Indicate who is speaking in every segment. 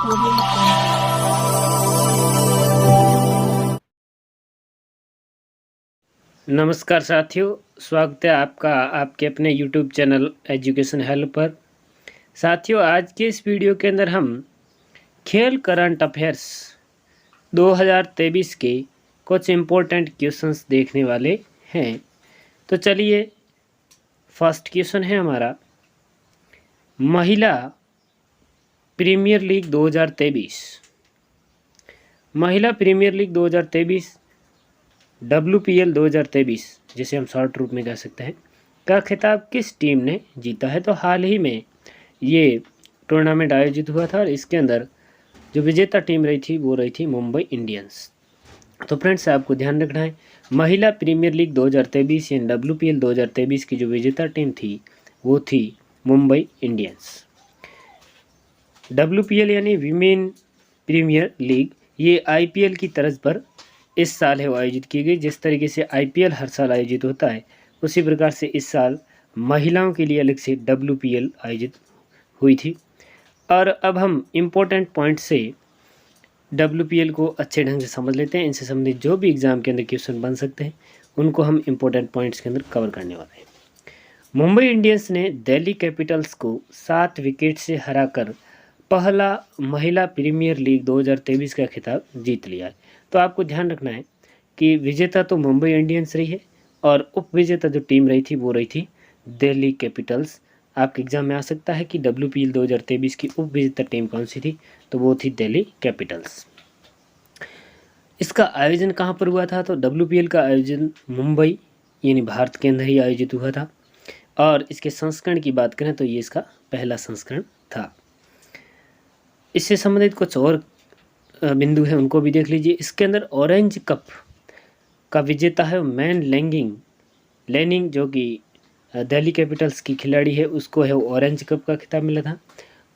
Speaker 1: Korean friend.
Speaker 2: नमस्कार साथियों, स्वागत है आपका आपके अपने YouTube चैनल एजुकेशन हेल्प पर। साथियों, आज के इस वीडियो के अंदर हम खेल करंट अफेयर्स 2023 के कुछ इम्पोर्टेंट क्वेश्चंस देखने वाले हैं। तो चलिए, फर्स्ट क्वेश्चन है हमारा, महिला प्रीमियर लीग 2023, महिला प्रीमियर लीग 2023 WPL 2023, जिसे हम शॉर्ट रूप में कह सकते हैं, का खिताब किस टीम ने जीता है। तो हाल ही में ये टूर्नामेंट आयोजित हुआ था और इसके अंदर जो विजेता टीम रही थी वो रही थी मुंबई इंडियंस। तो फ्रेंड्स, आपको ध्यान रखना है, महिला प्रीमियर लीग 2023 यानी WPL 2023 की जो विजेता टीम थी वो थी मुंबई इंडियंस। WPL यानी वीमेन प्रीमियर लीग, ये IPL की तर्ज पर इस साल है वो आयोजित की गई। जिस तरीके से IPL हर साल आयोजित होता है, उसी प्रकार से इस साल महिलाओं के लिए अलग से WPL आयोजित हुई थी। और अब हम इम्पोर्टेंट पॉइंट से WPL को अच्छे ढंग से समझ लेते हैं। इनसे संबंधित जो भी एग्जाम के अंदर क्वेश्चन बन सकते हैं उनको हम इम्पोर्टेंट पॉइंट्स के अंदर कवर करने वाले हैं। मुंबई इंडियंस ने दिल्ली कैपिटल्स को 7 विकेट से हराकर पहला महिला प्रीमियर लीग 2023 का खिताब जीत लिया है। तो आपको ध्यान रखना है कि विजेता तो मुंबई इंडियंस रही है और उप विजेता जो टीम रही थी वो रही थी दिल्ली कैपिटल्स। आपके एग्जाम में आ सकता है कि WPL 2023 की उप विजेता टीम कौन सी थी, तो वो थी दिल्ली कैपिटल्स। इसका आयोजन कहाँ पर हुआ था, तो WPL का आयोजन मुंबई यानी भारत के अंदर ही आयोजित हुआ था। और इसके संस्करण की बात करें तो ये इसका पहला संस्करण था। इससे संबंधित कुछ और बिंदु है, उनको भी देख लीजिए। इसके अंदर ऑरेंज कप का विजेता है मैन लेनिंग, जो कि दिल्ली कैपिटल्स की खिलाड़ी है, उसको है वो ऑरेंज कप का खिताब मिला था।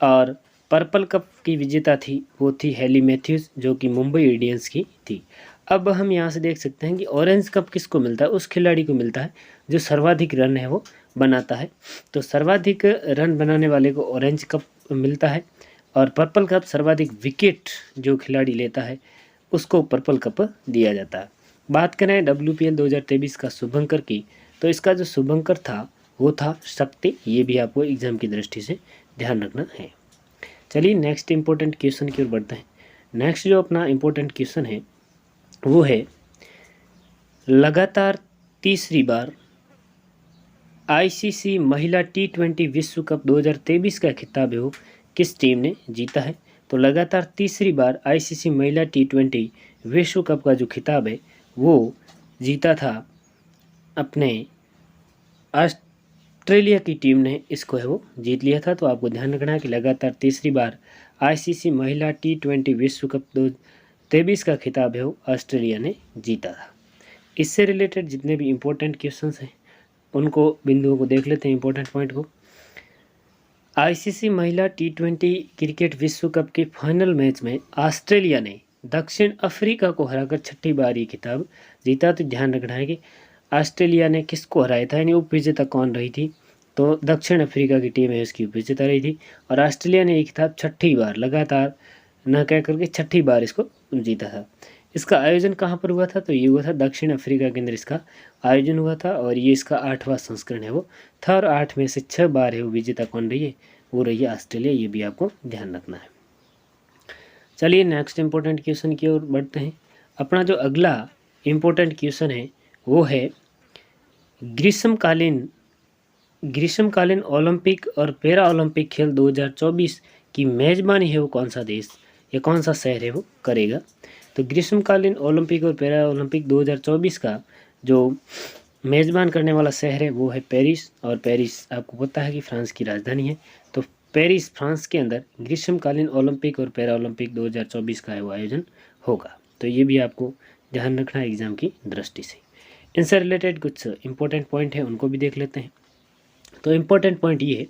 Speaker 2: और पर्पल कप की विजेता थी वो थी हेली मैथ्यूज, जो कि मुंबई इंडियंस की थी। अब हम यहाँ से देख सकते हैं कि ऑरेंज कप किसको मिलता है, उस खिलाड़ी को मिलता है जो सर्वाधिक रन है वो बनाता है। तो सर्वाधिक रन बनाने वाले को ऑरेंज कप मिलता है। और पर्पल कप सर्वाधिक विकेट जो खिलाड़ी लेता है उसको पर्पल कप दिया जाता है। बात करें WPL 2023 का शुभंकर की, तो इसका जो शुभंकर था वो था शक्ति। ये भी आपको एग्जाम की दृष्टि से ध्यान रखना है। चलिए नेक्स्ट इंपॉर्टेंट क्वेश्चन की ओर बढ़ते हैं। नेक्स्ट जो अपना इंपॉर्टेंट क्वेश्चन है वो है, लगातार तीसरी बार ICC महिला T20 विश्व कप 2023 का खिताब है वो किस टीम ने जीता है। तो लगातार तीसरी बार ICC महिला T20 विश्व कप का जो खिताब है वो जीता था अपने ऑस्ट्रेलिया की टीम ने, इसको है वो जीत लिया था। तो आपको ध्यान रखना है कि लगातार तीसरी बार ICC महिला T20 विश्व कप 2023 का खिताब है वो ऑस्ट्रेलिया ने जीता था। इससे रिलेटेड जितने भी इम्पोर्टेंट क्वेश्चंस हैं उनको बिंदुओं को देख लेते हैं, इम्पोर्टेंट पॉइंट को। ICC महिला T20 क्रिकेट विश्व कप के फाइनल मैच में ऑस्ट्रेलिया ने दक्षिण अफ्रीका को हराकर छठी बार ये खिताब जीता। तो ध्यान रखना है कि ऑस्ट्रेलिया ने किसको हराया था, यानी उप विजेता कौन रही थी, तो दक्षिण अफ्रीका की टीम है उसकी उप विजेता रही थी। और ऑस्ट्रेलिया ने ये खिताब छठी बार, लगातार न कह करके छठी बार इसको जीता था। इसका आयोजन कहाँ पर हुआ था, तो ये हुआ था दक्षिण अफ्रीका के अंदर इसका आयोजन हुआ था। और ये इसका 8वां संस्करण है वो था। और 8 में से 6 बार है वो विजेता कौन रही है, वो रही है ऑस्ट्रेलिया। ये भी आपको ध्यान रखना है। चलिए नेक्स्ट इंपॉर्टेंट क्वेश्चन की ओर बढ़ते हैं। अपना जो अगला इम्पोर्टेंट क्वेश्चन है वो है, ग्रीष्मकालीन ओलंपिक और पैरा ओलंपिक खेल 2024 की मेजबानी है वो कौन सा देश या कौन सा शहर है वो करेगा। तो ग्रीष्मकालीन ओलंपिक और पैरा ओलंपिक 2024 का जो मेज़बान करने वाला शहर है वो है पेरिस। और पेरिस आपको पता है कि फ्रांस की राजधानी है। तो पेरिस फ्रांस के अंदर ग्रीष्मकालीन ओलंपिक और पैरा ओलंपिक 2024 का है वो आयोजन होगा। तो ये भी आपको ध्यान रखना है एग्जाम की दृष्टि से। इनसे रिलेटेड कुछ इंपॉर्टेंट पॉइंट है उनको भी देख लेते हैं। तो इम्पोर्टेंट पॉइंट ये है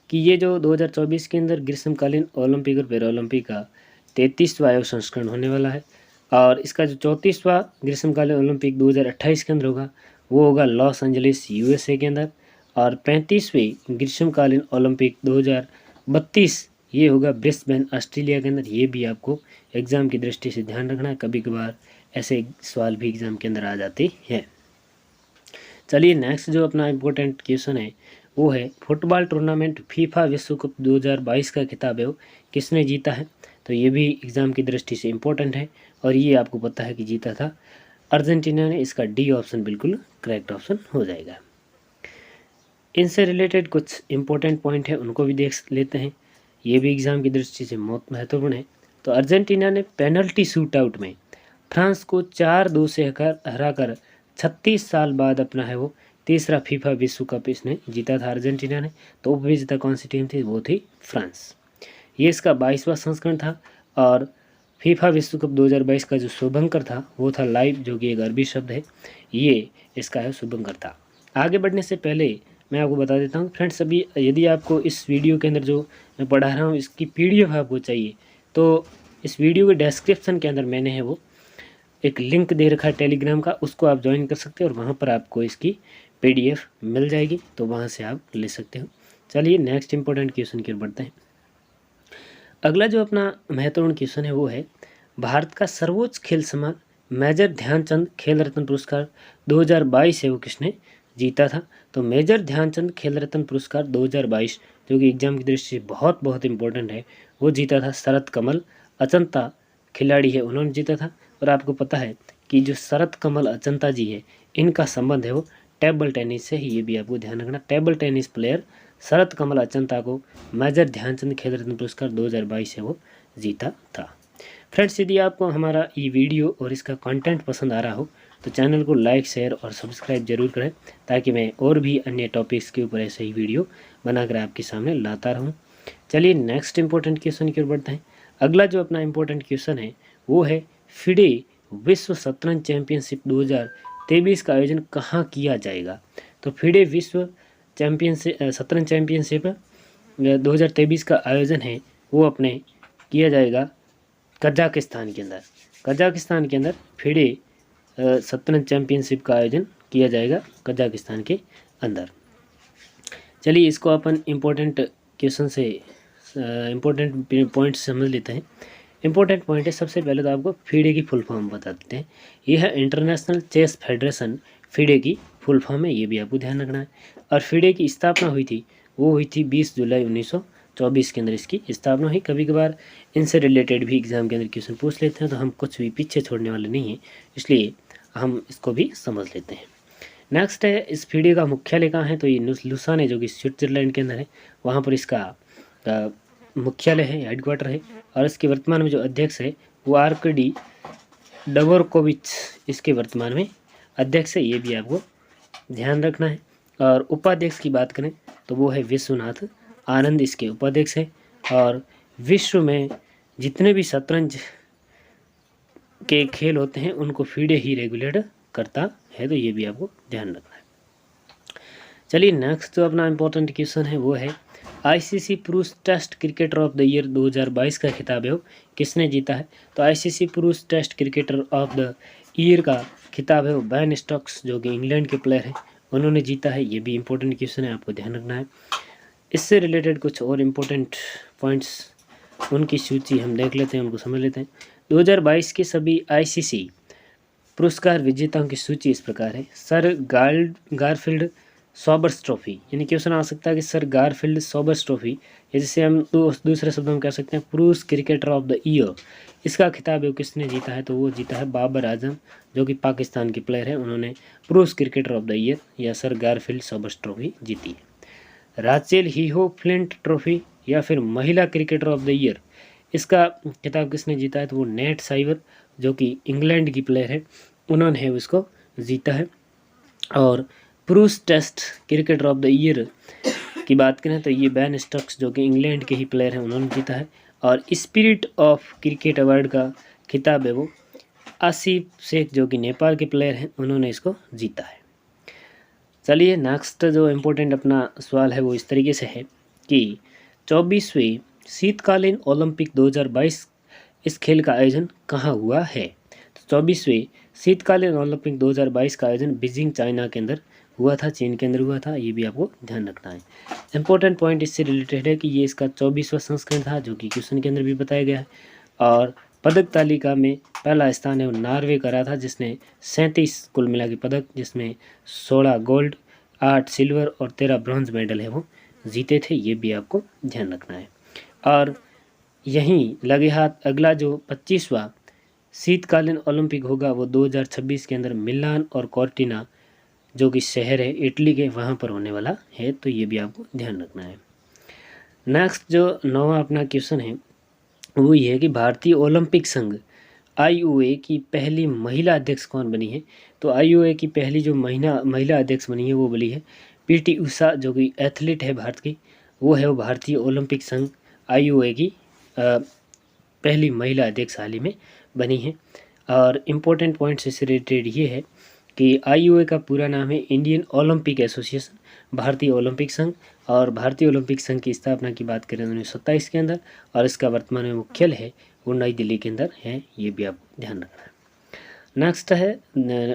Speaker 2: कि ये जो 2024 के अंदर ग्रीष्मकालीन ओलंपिक और पैरा ओलंपिक का 33वां आयोग संस्करण होने वाला है। और इसका जो 34वां ग्रीष्मकालीन ओलंपिक 2028 के अंदर होगा वो होगा लॉस एंजलिस USA के अंदर। और 35वें ग्रीष्मकालीन ओलंपिक 2032 ये होगा ब्रिस्बेन ऑस्ट्रेलिया के अंदर। ये भी आपको एग्ज़ाम की दृष्टि से ध्यान रखना है, कभी कभार ऐसे सवाल भी एग्ज़ाम के अंदर आ जाते हैं। चलिए नेक्स्ट जो अपना इम्पोर्टेंट क्वेश्चन है वो है फुटबॉल टूर्नामेंट फीफा विश्व कप 2022 का खिताब है वो किसने जीता है। तो ये भी एग्ज़ाम की दृष्टि से इम्पोर्टेंट है और ये आपको पता है कि जीता था अर्जेंटीना ने। इसका डी ऑप्शन बिल्कुल करेक्ट ऑप्शन हो जाएगा। इनसे रिलेटेड कुछ इम्पोर्टेंट पॉइंट है उनको भी देख लेते हैं, ये भी एग्ज़ाम की दृष्टि से बहुत महत्वपूर्ण है। तो अर्जेंटीना ने पेनल्टी शूट आउट में फ्रांस को 4-2 से हराकर 36 साल बाद अपना है वो तीसरा फीफा विश्व कप इसने जीता था अर्जेंटीना ने। तो उपविजेता कौन सी टीम थी, वो थी फ्रांस। ये इसका 22वां संस्करण था और फीफा विश्व कप 2022 का जो शुभंकर था वो था लाइव, जो कि एक अरबी शब्द है, ये इसका है शुभंकर था। आगे बढ़ने से पहले मैं आपको बता देता हूँ फ्रेंड्स, अभी यदि आपको इस वीडियो के अंदर जो मैं पढ़ा रहा हूँ इसकी PDF आपको चाहिए तो इस वीडियो के डिस्क्रिप्शन के अंदर मैंने है वो एक लिंक दे रखा है टेलीग्राम का, उसको आप ज्वाइन कर सकते हैं और वहाँ पर आपको इसकी PDF मिल जाएगी, तो वहाँ से आप ले सकते हो। चलिए नेक्स्ट इंपॉर्टेंट क्वेश्चन की ओर बढ़ते हैं। अगला जो अपना महत्वपूर्ण क्वेश्चन है वो है भारत का सर्वोच्च खेल सम्मान मेजर ध्यानचंद खेल रत्न पुरस्कार 2022 है वो किसने जीता था। तो मेजर ध्यानचंद खेल रत्न पुरस्कार 2022 जो कि एग्जाम की दृष्टि से बहुत इंपॉर्टेंट है, वो जीता था शरत कमल अचंता खिलाड़ी है, उन्होंने जीता था। और आपको पता है कि जो शरत कमल अचंता जी है इनका संबंध है वो टेबल टेनिस से ही, ये भी आपको ध्यान रखना। Table tennis player Sharath Kamal Achanta को मेजर ध्यानचंद खेल रत्न पुरस्कार 2022 है वो जीता था। फ्रेंड्स, यदि आपको हमारा ये वीडियो और इसका कंटेंट पसंद आ रहा हो तो चैनल को लाइक शेयर और सब्सक्राइब जरूर करें, ताकि मैं और भी अन्य टॉपिक्स के ऊपर ऐसे ही वीडियो बनाकर आपके सामने लाता रहूं। चलिए नेक्स्ट इंपॉर्टेंट क्वेश्चन की ओर बढ़ते हैं। अगला जो अपना इंपॉर्टेंट क्वेश्चन है वो है फिडे विश्व शतरंज चैंपियनशिप 2023 का आयोजन कहाँ किया जाएगा। तो फिडे विश्व शतरंज चैंपियनशिप 2023 का आयोजन है वो अपने किया जाएगा कजाकिस्तान के अंदर। कजाकिस्तान के अंदर फिडे शतरंज चैंपियनशिप का आयोजन किया जाएगा कजाकिस्तान के अंदर। चलिए इसको अपन इम्पोर्टेंट क्वेश्चन से इम्पोर्टेंट पॉइंट समझ लेते हैं। इम्पोर्टेंट पॉइंट है, सबसे पहले तो आपको फिडे की फुल फॉर्म बता देते हैं। यह है इंटरनेशनल चेस फेडरेशन, फिडे की फुल फॉर्म है, ये भी आपको ध्यान रखना है। और फिडे की स्थापना हुई थी वो हुई थी 20 जुलाई 1924 के अंदर इसकी स्थापना हुई। कभी कभार इनसे रिलेटेड भी एग्जाम के अंदर क्वेश्चन पूछ लेते हैं, तो हम कुछ भी पीछे छोड़ने वाले नहीं हैं, इसलिए हम इसको भी समझ लेते हैं। नेक्स्ट है इस फिडे का मुख्यालय कहाँ है। तो ये लुसान है जो कि स्विट्जरलैंड के अंदर है, वहाँ पर इसका मुख्यालय है, हेडक्वार्टर है। और इसके वर्तमान में जो अध्यक्ष है वो आर्कडी डवोरकोविच इसके वर्तमान में अध्यक्ष है, ये भी आपको ध्यान रखना है। और उपाध्यक्ष की बात करें तो वो है विश्वनाथ आनंद इसके उपाध्यक्ष है। और विश्व में जितने भी शतरंज के खेल होते हैं उनको फिडे ही रेगुलेट करता है, तो ये भी आपको ध्यान रखना है। चलिए नेक्स्ट जो अपना इम्पोर्टेंट क्वेश्चन है वो है ICC पुरुष test cricketer of the year 2022 का खिताब है वो किसने जीता है। तो ICC पुरुष test cricketer of the year का खिताब है वो बेन स्टोक्स जो कि इंग्लैंड के प्लेयर हैं, उन्होंने जीता है। ये भी इम्पोर्टेंट क्वेश्चन है, आपको ध्यान रखना है। इससे रिलेटेड कुछ और इम्पोर्टेंट पॉइंट्स उनकी सूची हम देख लेते हैं, उनको समझ लेते हैं। 2022 के सभी ICC पुरस्कार विजेताओं की सूची इस प्रकार है। सर गारफील्ड सोबर्स ट्रॉफी, यानी क्वेश्चन आ सकता है कि सर गारफील्ड सोबर्स ट्रॉफी, या जिसे हम दूसरे शब्दों में कह सकते हैं पुरुष क्रिकेटर ऑफ द ईयर, इसका खिताब किसने जीता है। तो वो जीता है बाबर आजम जो कि पाकिस्तान के प्लेयर हैं, उन्होंने पुरुष क्रिकेटर ऑफ द ईयर या सर गारफील्ड सोबर्स ट्रॉफी जीती है। राचेल हीहो फ्लिंट ट्रॉफी या फिर महिला क्रिकेटर ऑफ द ईयर, इसका खिताब किसने जीता है। तो वो नेट साइवर जो कि इंग्लैंड की प्लेयर है, उन्होंने उसको जीता है। और पुरुष test cricketer of the year की बात करें तो ये बेन स्टोक्स जो कि इंग्लैंड के ही प्लेयर हैं, उन्होंने जीता है। और स्पिरिट ऑफ क्रिकेट अवार्ड का खिताब है वो आसिफ शेख जो कि नेपाल के प्लेयर हैं, उन्होंने इसको जीता है। चलिए नेक्स्ट जो इम्पोर्टेंट अपना सवाल है वो इस तरीके से है कि 24वें शीतकालीन ओलंपिक 2022 इस खेल का आयोजन कहाँ हुआ है। तो 24वें शीतकालीन ओलंपिक 2022 का आयोजन बीजिंग चाइना के अंदर हुआ था, चीन के अंदर हुआ था, ये भी आपको ध्यान रखना है। इंपॉर्टेंट पॉइंट इससे रिलेटेड है कि ये इसका 24वां संस्करण था, जो कि क्वेश्चन के अंदर भी बताया गया है। और पदक तालिका में पहला स्थान है वो नॉर्वे का रहा था, जिसने 37 कुल मिला के पदक, जिसमें 16 गोल्ड, 8 सिल्वर और 13 ब्रॉन्ज मेडल है वो जीते थे, ये भी आपको ध्यान रखना है। और यहीं लगे हाथ अगला जो 25वां शीतकालीन ओलंपिक होगा वो 2026 के अंदर मिलान और कॉर्टिना जो कि शहर है इटली के, वहाँ पर होने वाला है, तो ये भी आपको ध्यान रखना है। नेक्स्ट जो 9वां अपना क्वेश्चन है वो ये है कि भारतीय ओलंपिक संघ IOA की पहली महिला अध्यक्ष कौन बनी है। तो IOA की पहली जो महिला अध्यक्ष बनी है वो बनी है PT उषा, जो कि एथलीट है भारत की, वो है वो भारतीय ओलंपिक संघ IOA की पहली महिला अध्यक्ष हाल ही में बनी है। और इम्पोर्टेंट पॉइंट्स से रिलेटेड ये है कि IOA का पूरा नाम है इंडियन ओलंपिक एसोसिएशन, भारतीय ओलंपिक संघ। और भारतीय ओलंपिक संघ की स्थापना की बात करें 1927 के अंदर, और इसका वर्तमान में मुख्यालय है वो नई दिल्ली के अंदर है, ये भी आपको ध्यान रखना है। नेक्स्ट है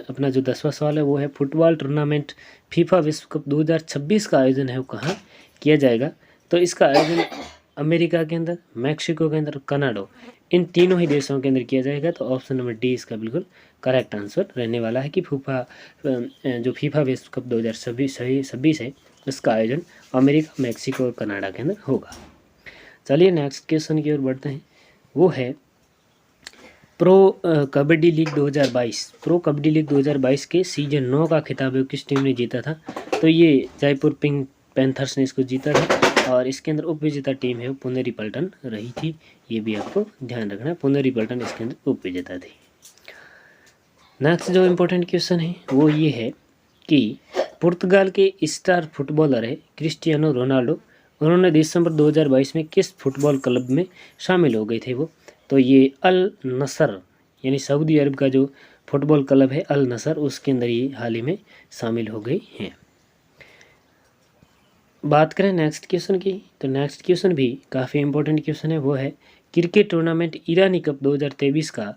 Speaker 2: अपना जो 10वां सवाल है वो है फुटबॉल टूर्नामेंट फीफा विश्व कप 2026 का आयोजन है वो कहाँ किया जाएगा। तो इसका आयोजन अमेरिका के अंदर, मैक्सिको के अंदर, कनाडा, इन तीनों ही देशों के अंदर किया जाएगा। तो ऑप्शन नंबर डी इसका बिल्कुल करेक्ट आंसर रहने वाला है कि जो फीफा विश्व कप 2026 है इसका आयोजन अमेरिका, मैक्सिको और कनाडा के अंदर होगा। चलिए नेक्स्ट क्वेश्चन की ओर बढ़ते हैं, वो है pro kabaddi league 2022। Pro kabaddi league 2022 के सीजन 9 का खिताब है किस टीम ने जीता था। तो ये जयपुर पिंक पैंथर्स ने इसको जीता था, और इसके अंदर उप विजेता टीम है पुनेरी पल्टन रही थी, ये भी आपको ध्यान रखना है, पुनेरी पल्टन इसके अंदर उप विजेता थी। नेक्स्ट जो इम्पोर्टेंट क्वेश्चन है वो ये है कि पुर्तगाल के स्टार फुटबॉलर है क्रिस्टियानो रोनाल्डो, उन्होंने दिसंबर 2022 में किस फुटबॉल क्लब में शामिल हो गए थे वो। तो ये अल नसर यानी सऊदी अरब का जो फुटबॉल क्लब है अल नसर, उसके अंदर ये हाल ही में शामिल हो गई हैं। बात करें नेक्स्ट क्वेश्चन की, तो नेक्स्ट क्वेश्चन भी काफ़ी इंपॉर्टेंट क्वेश्चन है, वो है क्रिकेट टूर्नामेंट ईरानी कप 2023 का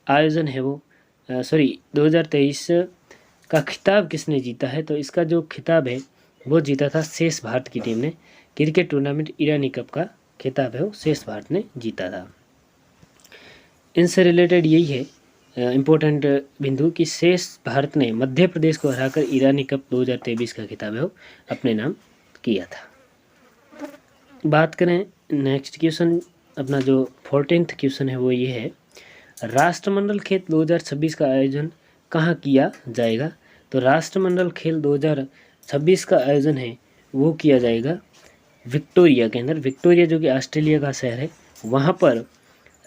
Speaker 2: आयोजन है वो 2023 का खिताब किसने जीता है। तो इसका जो खिताब है वो जीता था शेष भारत की टीम ने। क्रिकेट टूर्नामेंट ईरानी कप का खिताब है वो शेष भारत ने जीता था। इनसे रिलेटेड यही है इम्पोर्टेंट बिंदु कि शेष भारत ने मध्य प्रदेश को हराकर ईरानी कप 2023 का खिताब है वो अपने नाम किया था। बात करें नेक्स्ट क्वेश्चन, अपना जो 14th क्वेश्चन है वो ये है राष्ट्रमंडल खेल 2026 का आयोजन कहाँ किया जाएगा। तो राष्ट्रमंडल खेल 2026 का आयोजन है वो किया जाएगा विक्टोरिया के अंदर। विक्टोरिया जो कि ऑस्ट्रेलिया का शहर है, वहाँ पर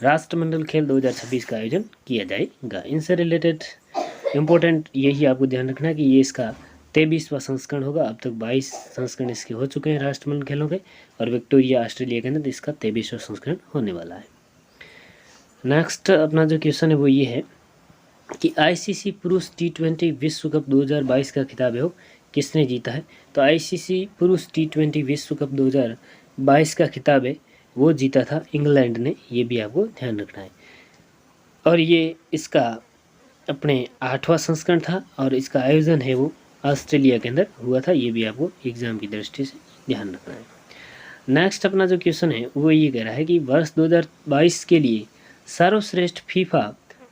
Speaker 2: राष्ट्रमंडल खेल 2026 का आयोजन किया जाएगा। इनसे रिलेटेड इम्पोर्टेंट यही आपको ध्यान रखना है कि ये इसका 23वां संस्करण होगा। अब तक 22 संस्करण इसके हो चुके हैं राष्ट्रमंडल खेलों के, और विक्टोरिया ऑस्ट्रेलिया के अंदर इसका 23वां संस्करण होने वाला है। नेक्स्ट अपना जो क्वेश्चन है वो ये है कि ICC पुरुष T20 विश्व कप 2022 का खिताब है वो किसने जीता है। तो ICC पुरुष T20 विश्व कप 2022 का खिताब है वो जीता था इंग्लैंड ने, ये भी आपको ध्यान रखना है। और ये इसका अपने 8वां संस्करण था, और इसका आयोजन है वो ऑस्ट्रेलिया के अंदर हुआ था, ये भी आपको एग्जाम की दृष्टि से ध्यान रखना है। नेक्स्ट अपना जो क्वेश्चन है वो ये कह रहा है कि वर्ष 2022 के लिए सर्वश्रेष्ठ फीफा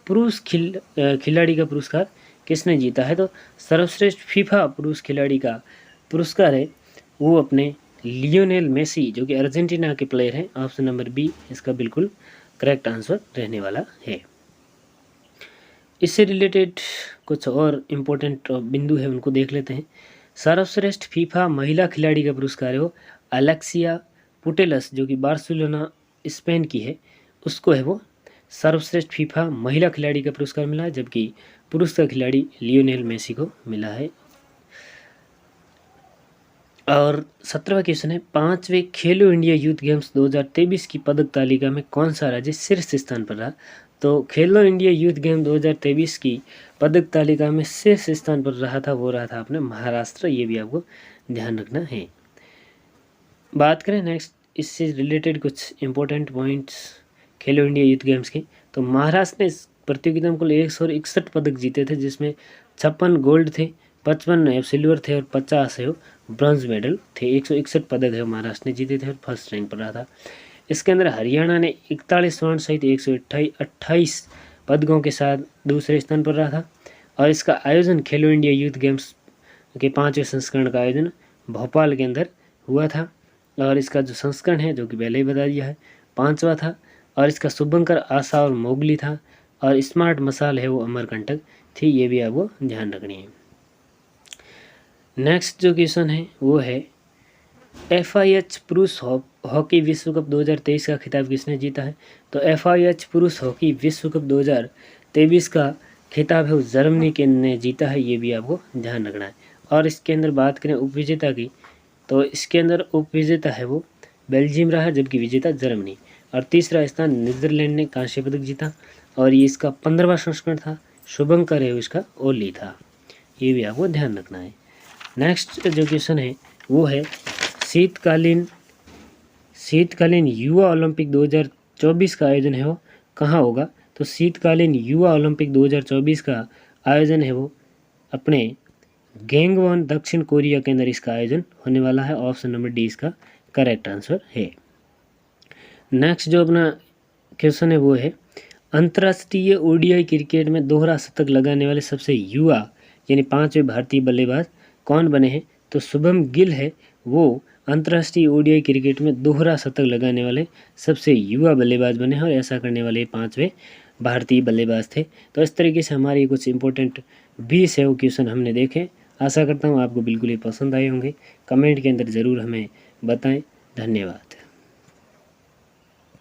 Speaker 2: पुरुष खिलाड़ी का पुरस्कार किसने जीता है। तो सर्वश्रेष्ठ फीफा पुरुष खिलाड़ी का पुरस्कार है वो अपने लियोनेल मेसी, जो कि अर्जेंटीना के प्लेयर हैं। ऑप्शन नंबर बी इसका बिल्कुल करेक्ट आंसर रहने वाला है। इससे रिलेटेड कुछ और इम्पोर्टेंट बिंदु है उनको देख लेते हैं। सर्वश्रेष्ठ फीफा महिला खिलाड़ी का पुरस्कार है वो अलेक्सिया पुटेलस, जो कि बार्सिलोना स्पेन की है, उसको है वो सर्वश्रेष्ठ फीफा महिला खिलाड़ी का पुरस्कार मिला है, जबकि पुरुष का खिलाड़ी लियोनेल मेसी को मिला है। और 17वां क्वेश्चन है 5वें खेलो इंडिया यूथ गेम्स 2023 की पदक तालिका में कौन सा राज्य शीर्ष स्थान पर रहा। तो खेलो इंडिया यूथ गेम 2023 की पदक तालिका में शीर्ष स्थान पर रहा था वो रहा था अपने महाराष्ट्र, ये भी आपको ध्यान रखना है। बात करें नेक्स्ट इससे रिलेटेड कुछ इंपॉर्टेंट पॉइंट्स खेलो इंडिया यूथ गेम्स के, तो महाराष्ट्र ने इस प्रतियोगिता में कुल 161 पदक जीते थे, जिसमें 56 गोल्ड थे, 55 है वो सिल्वर थे और 50 है वो ब्रॉन्ज मेडल थे। 161 पदक है वो महाराष्ट्र ने जीते थे और फर्स्ट रैंक पर रहा था। इसके अंदर हरियाणा ने 41 स्वर्ण सहित 128 पदकों के साथ दूसरे स्थान पर रहा था। और इसका आयोजन खेलो इंडिया यूथ गेम्स के 5वें संस्करण का आयोजन भोपाल के अंदर हुआ था। और इसका जो संस्करण है, जो कि पहले ही बता दिया है, 5वां था। और इसका शुभंकर आशा और मोगली था। और स्मार्ट मसाल है वो अमरकंटक थी। ये भी आपको ध्यान रखनी है। नेक्स्ट जो क्वेश्चन है वो है FIH पुरुष हॉकी विश्व कप 2023 का खिताब किसने जीता है? तो FIH पुरुष हॉकी विश्व कप 2023 का खिताब है वो जर्मनी के ने जीता है। ये भी आपको ध्यान रखना है। और इसके अंदर बात करें उपविजेता की, तो इसके अंदर उपविजेता है वो बेल्जियम रहा, जबकि विजेता जर्मनी। और तीसरा स्थान नीदरलैंड ने कांस्य पदक जीता। और ये इसका 15वां संस्करण था। शुभंकर है इसका ओली था। ये भी आपको ध्यान रखना है। नेक्स्ट जो क्वेश्चन है वो है शीतकालीन युवा ओलंपिक 2024 का आयोजन है वो कहाँ होगा? तो शीतकालीन युवा ओलंपिक 2024 का आयोजन है वो अपने गैंगवॉन दक्षिण कोरिया के अंदर इसका आयोजन होने वाला है। ऑप्शन नंबर डी इसका करेक्ट आंसर है। नेक्स्ट जो अपना क्वेश्चन है वो है अंतर्राष्ट्रीय ODI क्रिकेट में दोहरा शतक लगाने वाले सबसे युवा यानी 5वें भारतीय बल्लेबाज कौन बने हैं? तो शुभम गिल है वो अंतर्राष्ट्रीय ODI क्रिकेट में दोहरा शतक लगाने वाले सबसे युवा बल्लेबाज बने हैं। और ऐसा करने वाले 5वें भारतीय बल्लेबाज थे। तो इस तरीके से हमारी कुछ इंपॉर्टेंट 20 है वो क्वेश्चन हमने देखे। आशा करता हूँ आपको बिल्कुल ही पसंद आए होंगे। कमेंट के अंदर ज़रूर हमें बताएं। धन्यवाद।